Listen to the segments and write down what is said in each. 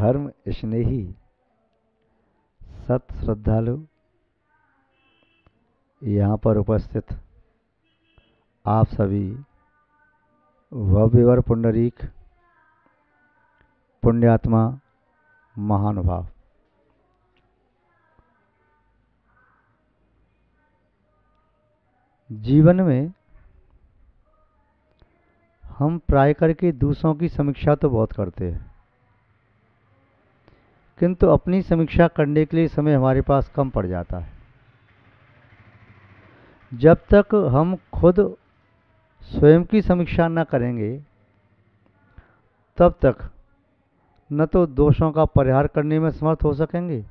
धर्म स्नेही सत श्रद्धालु यहाँ पर उपस्थित आप सभी भव्यवर पुंडरीक पुण्यात्मा महानुभाव, जीवन में हम प्राय करके दूसरों की समीक्षा तो बहुत करते हैं, किंतु अपनी समीक्षा करने के लिए समय हमारे पास कम पड़ जाता है। जब तक हम खुद स्वयं की समीक्षा न करेंगे तब तक न तो दोषों का परिहार करने में समर्थ हो सकेंगे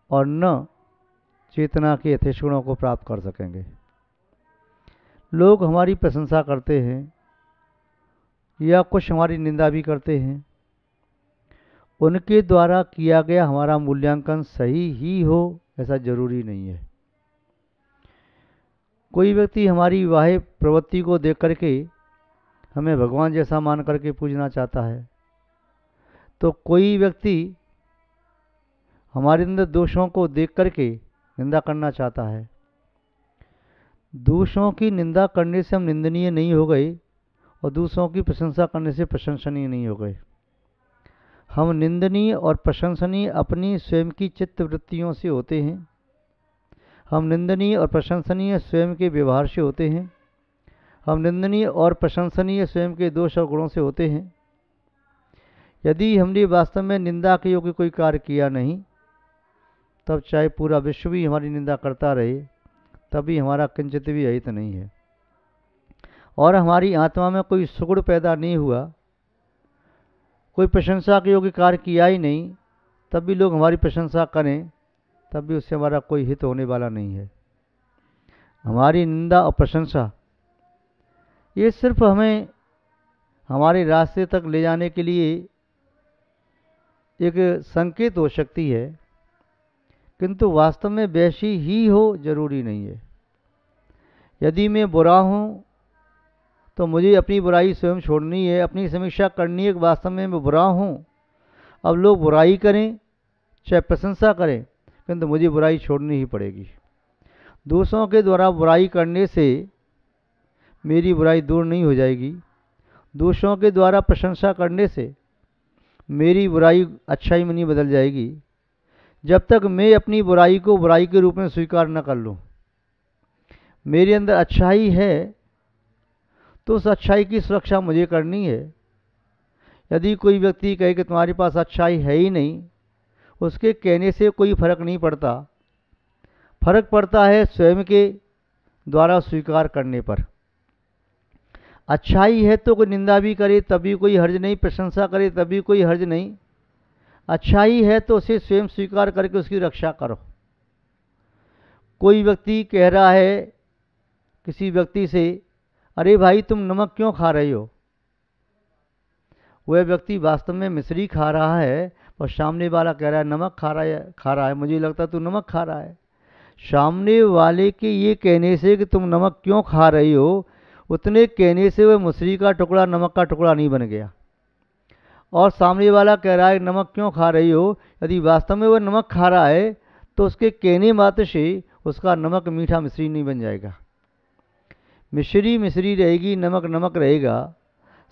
और न चेतना के यथेष्ट गुणों को प्राप्त कर सकेंगे। लोग हमारी प्रशंसा करते हैं या कुछ हमारी निंदा भी करते हैं, उनके द्वारा किया गया हमारा मूल्यांकन सही ही हो ऐसा जरूरी नहीं है। कोई व्यक्ति हमारी विवाहिक प्रवृत्ति को देख करके हमें भगवान जैसा मान करके पूजना चाहता है, तो कोई व्यक्ति हमारे अंदर दोषों को देख करके निंदा करना चाहता है। दोषों की निंदा करने से हम निंदनीय नहीं हो गए और दूसरों की प्रशंसा करने से प्रशंसनीय नहीं हो गए। हम निंदनीय और प्रशंसनीय अपनी स्वयं की चित्त वृत्तियों से होते हैं। हम निंदनीय और प्रशंसनीय स्वयं के व्यवहार से होते हैं। हम निंदनीय और प्रशंसनीय स्वयं के दोष और गुणों से होते हैं। यदि हमने वास्तव में निंदा के योग्य कोई कार्य किया नहीं, तब चाहे पूरा विश्व भी हमारी निंदा करता रहे, तभी हमारा किंचित भी अहित नहीं है। और हमारी आत्मा में कोई सुगुण पैदा नहीं हुआ, कोई प्रशंसा के योग्य कार्य किया ही नहीं, तब भी लोग हमारी प्रशंसा करें, तब भी उससे हमारा कोई हित होने वाला नहीं है। हमारी निंदा और प्रशंसा ये सिर्फ हमें हमारे रास्ते तक ले जाने के लिए एक संकेत हो सकती है, किंतु वास्तव में वैसी ही हो जरूरी नहीं है। यदि मैं बुरा हूँ तो मुझे अपनी बुराई स्वयं छोड़नी है, अपनी समीक्षा करनी है कि वास्तव में मैं बुरा हूँ। अब लोग बुराई करें चाहे प्रशंसा करें, किंतु मुझे बुराई छोड़नी ही पड़ेगी। दूसरों के द्वारा बुराई करने से मेरी बुराई दूर नहीं हो जाएगी। दूसरों के द्वारा प्रशंसा करने से मेरी बुराई अच्छाई में नहीं बदल जाएगी, जब तक मैं अपनी बुराई को बुराई के रूप में स्वीकार न कर लूँ। मेरे अंदर अच्छाई है तो उस अच्छाई की सुरक्षा मुझे करनी है। यदि कोई व्यक्ति कहे कि तुम्हारे पास अच्छाई है ही नहीं, उसके कहने से कोई फर्क नहीं पड़ता। फर्क पड़ता है स्वयं के द्वारा स्वीकार करने पर। अच्छाई है तो कोई निंदा भी करे तभी कोई हर्ज नहीं, प्रशंसा करे तभी कोई हर्ज नहीं। अच्छाई है तो उसे स्वयं स्वीकार करके उसकी रक्षा करो। कोई व्यक्ति कह रहा है किसी व्यक्ति से, अरे भाई तुम नमक क्यों खा रहे हो? वह व्यक्ति वास्तव में मिश्री खा रहा है और सामने वाला कह रहा है नमक खा रहा है, मुझे लगता तू नमक खा रहा है। सामने वाले के ये कहने से कि तुम नमक क्यों खा रही हो, उतने कहने से वह मिश्री का टुकड़ा नमक का टुकड़ा नहीं बन गया। और सामने वाला कह रहा है नमक क्यों खा रही हो, यदि वास्तव में वह नमक खा रहा है तो उसके कहने मात्र से उसका नमक मीठा मिश्री नहीं बन जाएगा। मिश्री मिश्री रहेगी, नमक नमक रहेगा।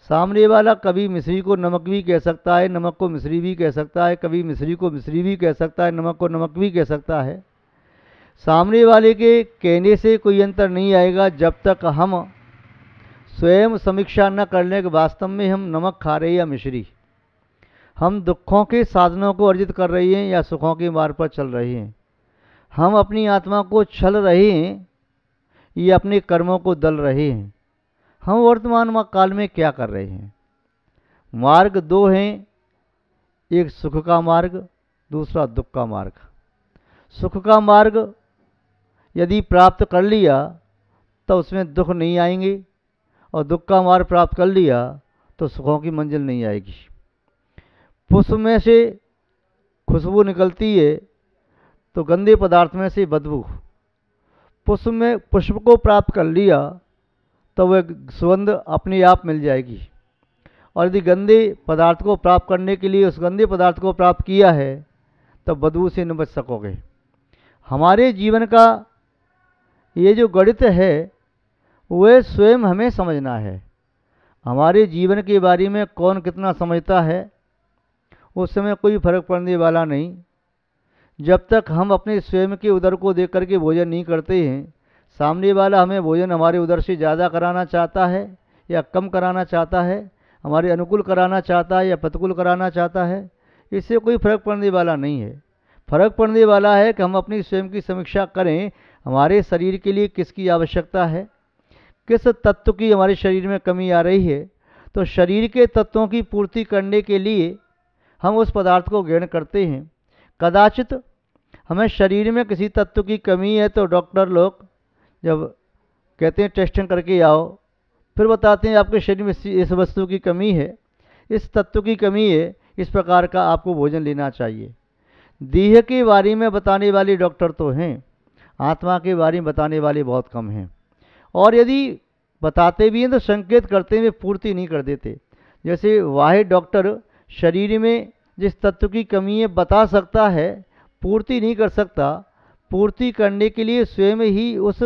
सामने वाला कभी मिश्री को नमक भी कह सकता है, नमक को मिश्री भी कह सकता है, कभी मिश्री को मिश्री भी कह सकता है, नमक को नमक भी कह सकता है। सामने वाले के कहने से कोई अंतर नहीं आएगा जब तक हम स्वयं समीक्षा न कर लें कि वास्तव में हम नमक खा रहे हैं या मिश्री। हम दुखों के साधनों को अर्जित कर रहे हैं या सुखों के मार्ग पर चल रहे हैं। हम अपनी आत्मा को छल रहे हैं या अपने कर्मों को दल रहे हैं। हम वर्तमान काल में क्या कर रहे हैं? मार्ग दो हैं, एक सुख का मार्ग, दूसरा दुख का मार्ग। सुख का मार्ग यदि प्राप्त कर लिया तो उसमें दुख नहीं आएंगे, और दुख का मार्ग प्राप्त कर लिया तो सुखों की मंजिल नहीं आएगी। पुष्प में से खुशबू निकलती है तो गंदे पदार्थ में से बदबू। पुष्प को प्राप्त कर लिया तो वह सुगंध अपने आप मिल जाएगी, और यदि गंदे पदार्थ को प्राप्त करने के लिए उस गंदे पदार्थ को प्राप्त किया है तब बदबू से न बच सकोगे। हमारे जीवन का ये जो गणित है वह स्वयं हमें समझना है। हमारे जीवन के बारे में कौन कितना समझता है उस समय कोई फर्क पड़ने वाला नहीं। जब तक हम अपने स्वयं के उदर को देख करके भोजन नहीं करते हैं, सामने वाला हमें भोजन हमारे उदर से ज़्यादा कराना चाहता है या कम कराना चाहता है, हमारे अनुकूल कराना चाहता है या प्रतिकूल कराना चाहता है, इससे कोई फर्क पड़ने वाला नहीं है। फर्क पड़ने वाला है कि हम अपनी स्वयं की समीक्षा करें, हमारे शरीर के लिए किसकी आवश्यकता है, किस तत्व की हमारे शरीर में कमी आ रही है। तो शरीर के तत्वों की पूर्ति करने के लिए हम उस पदार्थ को ग्रहण करते हैं। कदाचित हमें शरीर में किसी तत्व की कमी है तो डॉक्टर लोग जब कहते हैं टेस्टिंग करके आओ, फिर बताते हैं आपके शरीर में इस वस्तु की कमी है, इस तत्व की कमी है, इस प्रकार का आपको भोजन लेना चाहिए। देह के बारे में बताने वाले डॉक्टर तो हैं, आत्मा के बारे में बताने वाले बहुत कम हैं। और यदि बताते भी हैं तो संकेत करते हुए पूर्ति नहीं कर देते। जैसे वाहिद डॉक्टर शरीर में जिस तत्व की कमी है बता सकता है, पूर्ति नहीं कर सकता। पूर्ति करने के लिए स्वयं ही उस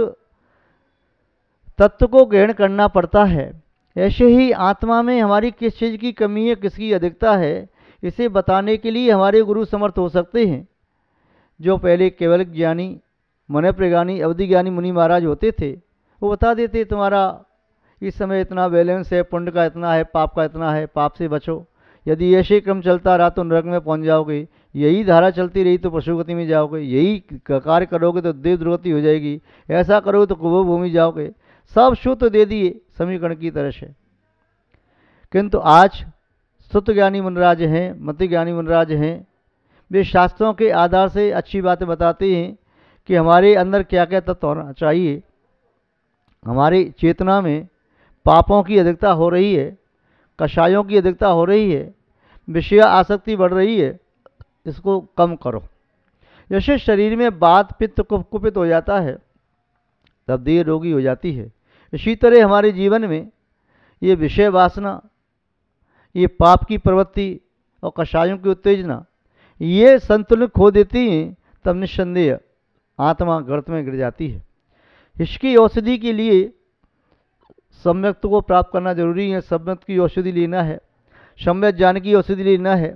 तत्व को ग्रहण करना पड़ता है। ऐसे ही आत्मा में हमारी किस चीज़ की कमी है, किसकी अधिकता है, इसे बताने के लिए हमारे गुरु समर्थ हो सकते हैं। जो पहले केवल ज्ञानी, मन प्रज्ञानी, अवधि ज्ञानी मुनि महाराज होते थे, वो बता देते तुम्हारा इस समय इतना बैलेंस है, पुण्य का इतना है, पाप का इतना है, पाप से बचो। यदि ऐसे क्रम चलता रहा तो नरक में पहुंच जाओगे, यही धारा चलती रही तो पशुगति में जाओगे, यही कार्य करोगे तो देव दुर्गति हो जाएगी, ऐसा करोगे तो कुबो भूमि जाओगे। सब सूत्र दे दिए समीकरण की तरह से। किंतु आज सुत ज्ञानी मुनराज हैं, मति ज्ञानी मुनराज हैं, वे शास्त्रों के आधार से अच्छी बातें बताते हैं कि हमारे अंदर क्या क्या तत्व होना चाहिए। हमारी चेतना में पापों की अधिकता हो रही है, कषायों की अधिकता हो रही है, विषय आसक्ति बढ़ रही है, इसको कम करो। जैसे शरीर में वात पित्त कुपित हो जाता है तब देह रोगी हो जाती है, इसी तरह हमारे जीवन में ये विषय वासना, ये पाप की प्रवृत्ति और कषायों की उत्तेजना ये संतुलन खो देती हैं, तब निस्संदेह आत्मा गर्त में गिर जाती है। इसकी औषधि के लिए सम्यक को प्राप्त करना जरूरी है। सम्यक की औषधि लेना है, सम्यक ज्ञान की औषधि लेना है,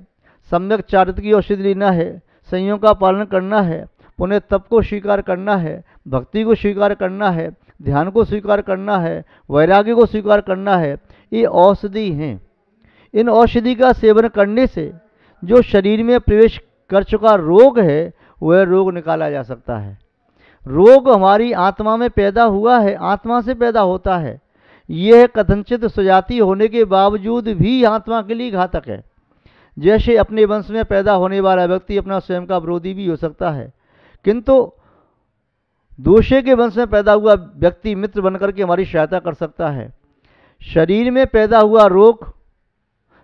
सम्यक चारित्र की औषधि लेना है, संयम का पालन करना है, पुण्य तप को स्वीकार करना है, भक्ति को स्वीकार करना है, ध्यान को स्वीकार करना है, वैराग्य को स्वीकार करना है। ये औषधि हैं। इन औषधि का सेवन करने से जो शरीर में प्रवेश कर चुका रोग है वह रोग निकाला जा सकता है। रोग हमारी आत्मा में पैदा हुआ है, आत्मा से पैदा होता है। यह कथनचित सुजाति होने के बावजूद भी आत्मा के लिए घातक है। जैसे अपने वंश में पैदा होने वाला व्यक्ति अपना स्वयं का विरोधी भी हो सकता है, किंतु दूसरे के वंश में पैदा हुआ व्यक्ति मित्र बनकर के हमारी सहायता कर सकता है। शरीर में पैदा हुआ रोग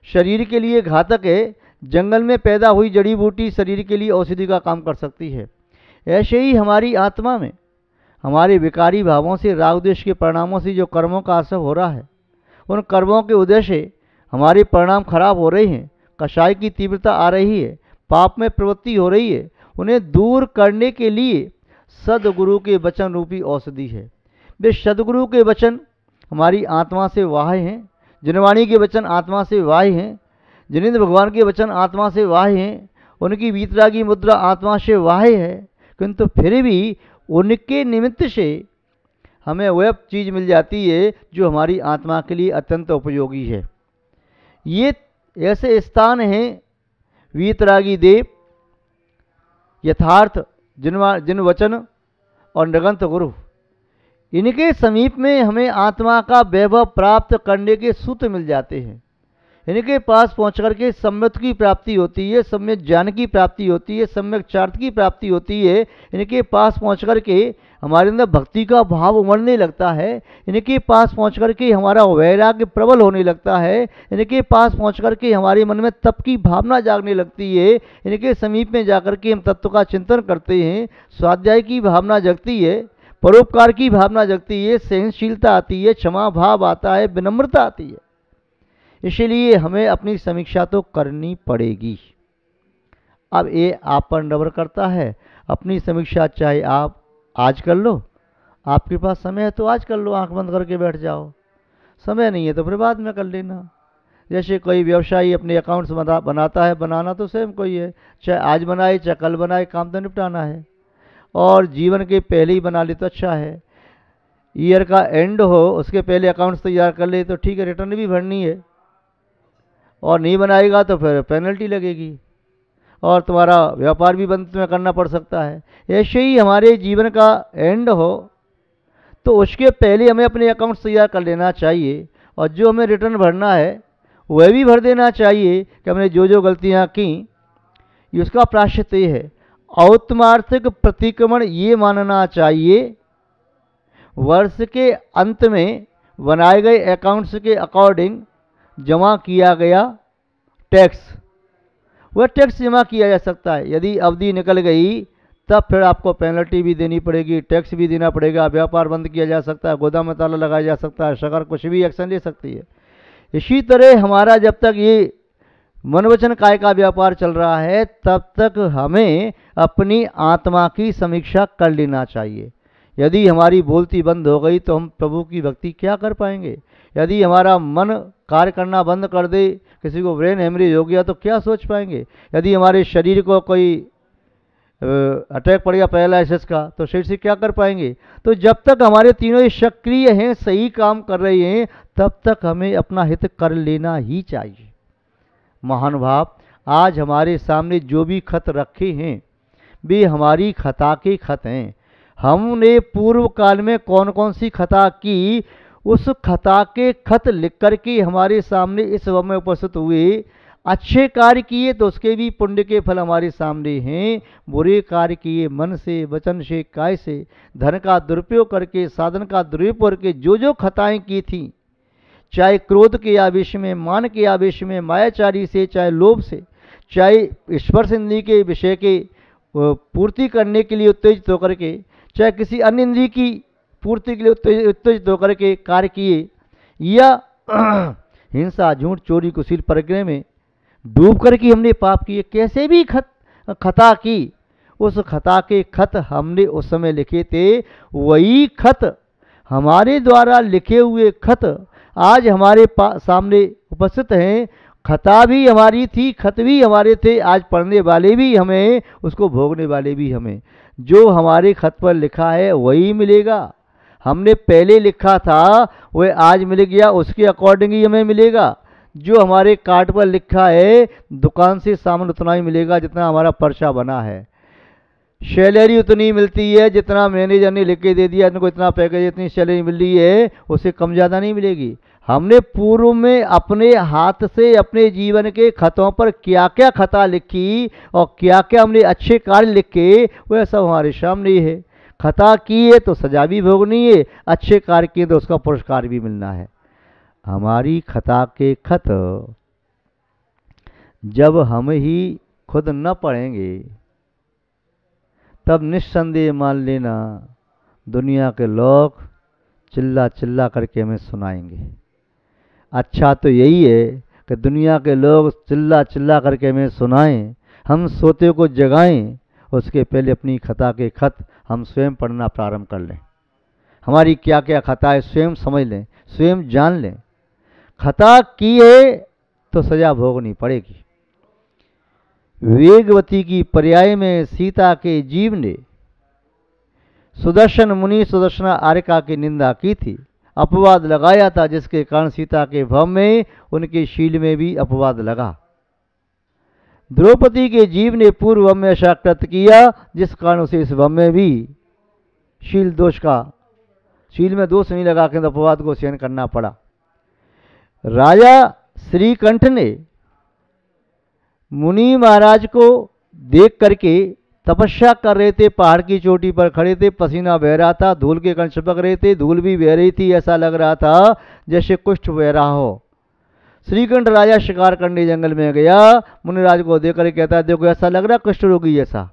शरीर के लिए घातक है, जंगल में पैदा हुई जड़ी बूटी शरीर के लिए औषधि का काम कर सकती है। ऐसे ही हमारी आत्मा में हमारे विकारी भावों से, राग द्वेष के परिणामों से जो कर्मों का असर हो रहा है, उन कर्मों के उद्देश्य से हमारे परिणाम खराब हो रहे हैं, कषाय की तीव्रता आ रही है, पाप में प्रवृत्ति हो रही है, उन्हें दूर करने के लिए सदगुरु के वचन रूपी औषधि है। वे सदगुरु के वचन हमारी आत्मा से वाह्य हैं, जिनवाणी के वचन आत्मा से वाह्य हैं, जिनेंद्र भगवान के वचन आत्मा से वाह्य हैं, उनकी वीतरागी मुद्रा आत्मा से वाह्य है, किंतु फिर भी उनके निमित्त से हमें वह चीज़ मिल जाती है जो हमारी आत्मा के लिए अत्यंत उपयोगी है। ये ऐसे स्थान हैं वीतरागी देव, यथार्थ जिन वचन और नगंत गुरु, इनके समीप में हमें आत्मा का वैभव प्राप्त करने के सूत्र मिल जाते हैं। इनके पास पहुँच करके सम्यक की प्राप्ति होती है, सम्यक ज्ञान की प्राप्ति होती है, सम्यक चार्थ की प्राप्ति होती है। इनके पास पहुँच करके हमारे अंदर भक्ति का भाव उमड़ने लगता है। इनके पास पहुँच करके हमारा वैराग्य प्रबल होने लगता है। इनके पास पहुँच करके हमारे मन में तप की भावना जागने लगती है। इनके समीप में जाकर के हम तत्व का चिंतन करते हैं, स्वाध्याय की भावना जगती है, परोपकार की भावना जगती है, सहनशीलता आती है, क्षमा भाव आता है, विनम्रता आती है। इसलिए हमें अपनी समीक्षा तो करनी पड़ेगी। अब ये आप पर निर्भर करता है, अपनी समीक्षा चाहे आप आज कर लो, आपके पास समय है तो आज कर लो, आंख बंद करके बैठ जाओ, समय नहीं है तो फिर बाद में कर लेना। जैसे कोई व्यवसायी अपने अकाउंट्स बनाता है, बनाना तो सेम कोई है, चाहे आज बनाए चाहे कल बनाए, काम तो निपटाना है। और जीवन के पहले ही बना ले तो अच्छा है, ईयर का एंड हो उसके पहले अकाउंट्स तैयार कर ले तो ठीक है, रिटर्न भी भरनी है, और नहीं बनाएगा तो फिर पेनल्टी लगेगी और तुम्हारा व्यापार भी बंद तुम्हें करना पड़ सकता है। ऐसे ही हमारे जीवन का एंड हो तो उसके पहले हमें अपने अकाउंट्स तैयार कर लेना चाहिए, और जो हमें रिटर्न भरना है वह भी भर देना चाहिए कि हमने जो जो गलतियां की उसका प्रायश्चित ये है। औत्तमार्थिक प्रतिक्रमण ये मानना चाहिए वर्ष के अंत में बनाए गए अकाउंट्स के अकॉर्डिंग जमा किया गया टैक्स, वह टैक्स जमा किया जा सकता है। यदि अवधि निकल गई तब फिर आपको पेनल्टी भी देनी पड़ेगी, टैक्स भी देना पड़ेगा, व्यापार बंद किया जा सकता है, गोदाम में ताला लगाया जा सकता है, सरकार कुछ भी एक्शन ले सकती है। इसी तरह हमारा जब तक ये मन वचन काय का व्यापार चल रहा है तब तक हमें अपनी आत्मा की समीक्षा कर लेना चाहिए। यदि हमारी बोलती बंद हो गई तो हम प्रभु की भक्ति क्या कर पाएंगे। यदि हमारा मन कार्य करना बंद कर दे, किसी को ब्रेन हेमरेज हो गया तो क्या सोच पाएंगे। यदि हमारे शरीर को कोई अटैक पड़ गया पैरालिसिस का तो शरीर से क्या कर पाएंगे। तो जब तक हमारे तीनों सक्रिय हैं, सही काम कर रहे हैं, तब तक हमें अपना हित कर लेना ही चाहिए। महानुभाव, आज हमारे सामने जो भी खत रखे हैं वे हमारी खता के खत हैं। हमने पूर्व काल में कौन कौन सी खता की, उस खता के खत लिख करके हमारे सामने इस वक्त में उपस्थित हुए। अच्छे कार्य किए तो उसके भी पुण्य के फल हमारे सामने हैं, बुरे कार्य किए मन से, वचन से, काय से, धन का दुरुपयोग करके, साधन का दुरुपयोग करके जो जो खताएं की थी, चाहे क्रोध के आवेश में, मान के आवेश में, मायाचारी से, चाहे लोभ से, चाहे स्पर्श इंद्रिय के विषय के पूर्ति करने के लिए उत्तेजित होकर के, चाहे किसी अन्य इंद्रिय की पूर्ति के लिए उत्तेजित होकर के कार्य किए, या हिंसा, झूठ, चोरी, कुशील, परग्रह में डूब करके हमने पाप किए, कैसे भी खता की, उस खता के खत हमने उस समय लिखे थे। वही खत हमारे द्वारा लिखे हुए खत आज हमारे सामने उपस्थित हैं। खता भी हमारी थी, खत भी हमारे थे, आज पढ़ने वाले भी हमें, उसको भोगने वाले भी हमें। जो हमारे खत पर लिखा है वही मिलेगा। हमने पहले लिखा था वह आज मिल गया, उसके अकॉर्डिंग ही हमें मिलेगा। जो हमारे कार्ड पर लिखा है दुकान से सामान उतना ही मिलेगा जितना हमारा पर्चा बना है। सैलरी उतनी मिलती है जितना मैनेजर ने लिख के दे दिया, इनको इतना पैकेज, इतनी सैलरी मिल रही है, उससे कम ज़्यादा नहीं मिलेगी। हमने पूर्व में अपने हाथ से अपने जीवन के खतों पर क्या क्या खता लिखी और क्या क्या हमने अच्छे कार्य लिखे, वह सब हमारे सामने है। खता की है तो सजा भी भोगनी है, अच्छे कार्य किए तो उसका पुरस्कार भी मिलना है। हमारी खता के खत जब हम ही खुद न पढ़ेंगे तब निस्संदेह मान लेना दुनिया के लोग चिल्ला चिल्ला करके हमें सुनाएंगे। अच्छा तो यही है कि दुनिया के लोग चिल्ला चिल्ला करके हमें सुनाएं, हम सोते को जगाएं, उसके पहले अपनी खता के खत हम स्वयं पढ़ना प्रारंभ कर लें। हमारी क्या क्या खता है स्वयं समझ लें, स्वयं जान लें। खता की है तो सजा भोगनी पड़ेगी। वेगवती की पर्याय में सीता के जीव ने सुदर्शन मुनि सुदर्शना आर्यका की निंदा की थी, अपवाद लगाया था, जिसके कारण सीता के भव में उनके शील में भी अपवाद लगा। द्रौपदी के जीव ने पूर्व भव में ऐसा कृत किया जिस कारण उसे इस भव में भी शील में दोष नहीं लगा के अपवाद को सहन करना पड़ा। राजा श्रीकंठ ने मुनि महाराज को देख करके तपस्या कर रहे थे, पहाड़ की चोटी पर खड़े थे, पसीना बह रहा था, धूल के कण चिपक रहे थे, धूल भी बह रही थी, ऐसा लग रहा था जैसे कुष्ठ बह रहा हो। श्रीकंठ राजा शिकार करने जंगल में गया, मुनिराज को देख कर कहता है देखो ऐसा लग रहा कुष्ठ रोगी जैसा।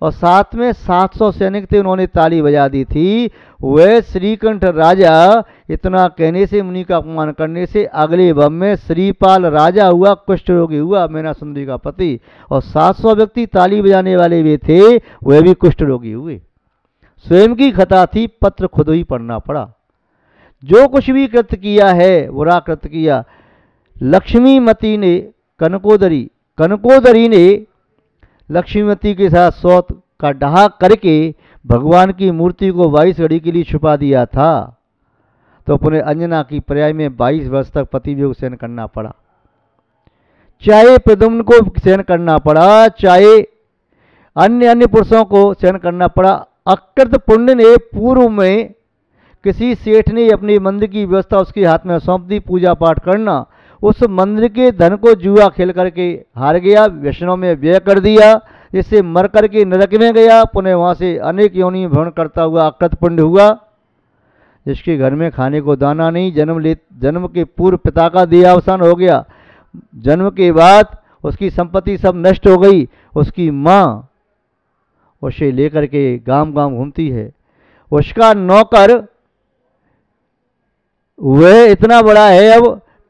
और साथ में 700 सैनिक थे, उन्होंने ताली बजा दी थी। वह श्रीकंठ राजा इतना कहने से, मुनि का अपमान करने से, अगले भव में श्रीपाल राजा हुआ, कुष्ठ रोगी हुआ, मैना सुंदरी का पति। और 700 व्यक्ति ताली बजाने वाले वे थे, वह भी कुष्ठ रोगी हुए। स्वयं की खता थी, पत्र खुद ही पढ़ना पड़ा। जो कुछ भी कृत किया है, बुरा कृत किया। लक्ष्मीमती ने कनकोदरी ने लक्ष्मीमती के साथ सौत का डहा करके भगवान की मूर्ति को 22 घड़ी के लिए छुपा दिया था, तो अपने अंजना की पर्याय में 22 वर्ष तक पति वियोग सहन करना पड़ा। चाहे प्रद्युम्न को सहन करना पड़ा, चाहे अन्य पुरुषों को सहन करना पड़ा। अकृत पुण्य ने पूर्व में किसी सेठ ने अपने मंदिर की व्यवस्था उसके हाथ में सौंप दी, पूजा पाठ करना, उस मंदिर के धन को जुआ खेल करके हार गया, व्यसनों में व्यय कर दिया, जिससे मर करके नरक में गया, पुनः वहाँ से अनेक योनि भ्रमण करता हुआ अकृत पुण्य हुआ। जिसके घर में खाने को दाना नहीं, जन्म के पूर्व पिता का देहावसान हो गया, जन्म के बाद उसकी संपत्ति सब नष्ट हो गई, उसकी माँ उसे लेकर के गांव गांव घूमती है, उसका नौकर वह इतना बड़ा है अब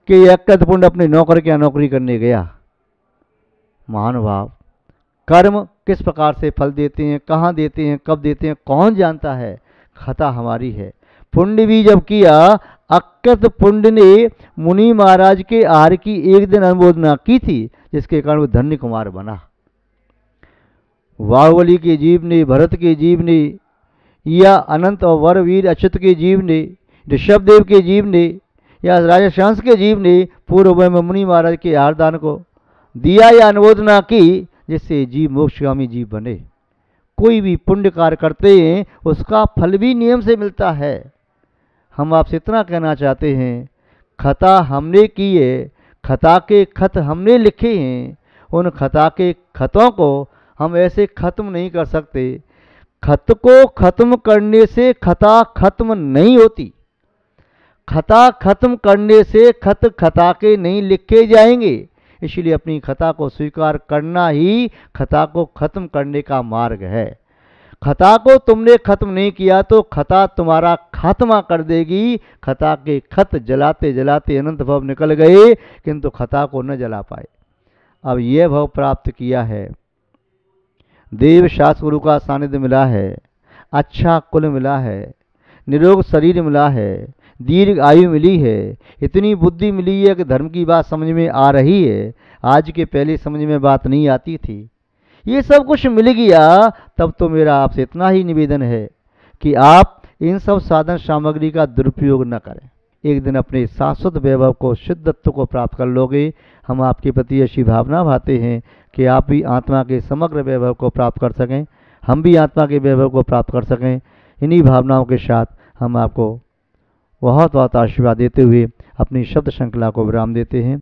कि अकृत पुण्य अपने नौकर के यहाँ नौकरी करने गया। महानुभाव, कर्म किस प्रकार से फल देते हैं, कहाँ देते हैं, कब देते हैं, कौन जानता है। खता हमारी है। पुण्य भी जब किया, अकृत पुण्य ने मुनि महाराज के आहार की एक दिन अनुमोदना की थी, जिसके कारण वो धन्य कुमार बना। बाहुबली के जीव ने, भरत के जीव ने, या अनंत और वरवीर अच्युत के जीव ने, ऋषभदेव के जीव ने, या राजा शंस के जीव ने पूर्व में मुनि महाराज के आहार दान को दिया या अनुमोदना की, जिससे जीव मोक्षगामी जीव बने। कोई भी पुण्य कार्य करते हैं, उसका फल भी नियम से मिलता है। हम आपसे इतना कहना चाहते हैं, खता हमने की है, खता के खत हमने लिखे हैं, उन खता के खतों को हम ऐसे खत्म नहीं कर सकते। खत को खत्म करने से खता खत्म नहीं होती। खता खत्म करने से खत खता के नहीं लिखे जाएंगे। इसलिए अपनी खता को स्वीकार करना ही खता को खत्म करने का मार्ग है। खता को तुमने खत्म नहीं किया तो खता तुम्हारा खात्मा कर देगी। खता के खत जलाते जलाते अनंत भव निकल गए, किंतु खता को न जला पाए। अब यह भव प्राप्त किया है, देव शास्त्र गुरु का सानिध्य मिला है, अच्छा कुल मिला है, निरोग शरीर मिला है, दीर्घ आयु मिली है, इतनी बुद्धि मिली है कि धर्म की बात समझ में आ रही है। आज के पहले समझ में बात नहीं आती थी। ये सब कुछ मिल गया, तब तो मेरा आपसे इतना ही निवेदन है कि आप इन सब साधन सामग्री का दुरुपयोग न करें। एक दिन अपने शाश्वत वैभव को, शुद्धत्व को प्राप्त कर लोगे। हम आपके प्रति ऐसी भावना भाते हैं कि आप भी आत्मा के समग्र वैभव को प्राप्त कर सकें, हम भी आत्मा के वैभव को प्राप्त कर सकें। इन्हीं भावनाओं के साथ हम आपको बहुत बहुत आशीर्वाद देते हुए अपनी शब्द श्रृंखला को विराम देते हैं।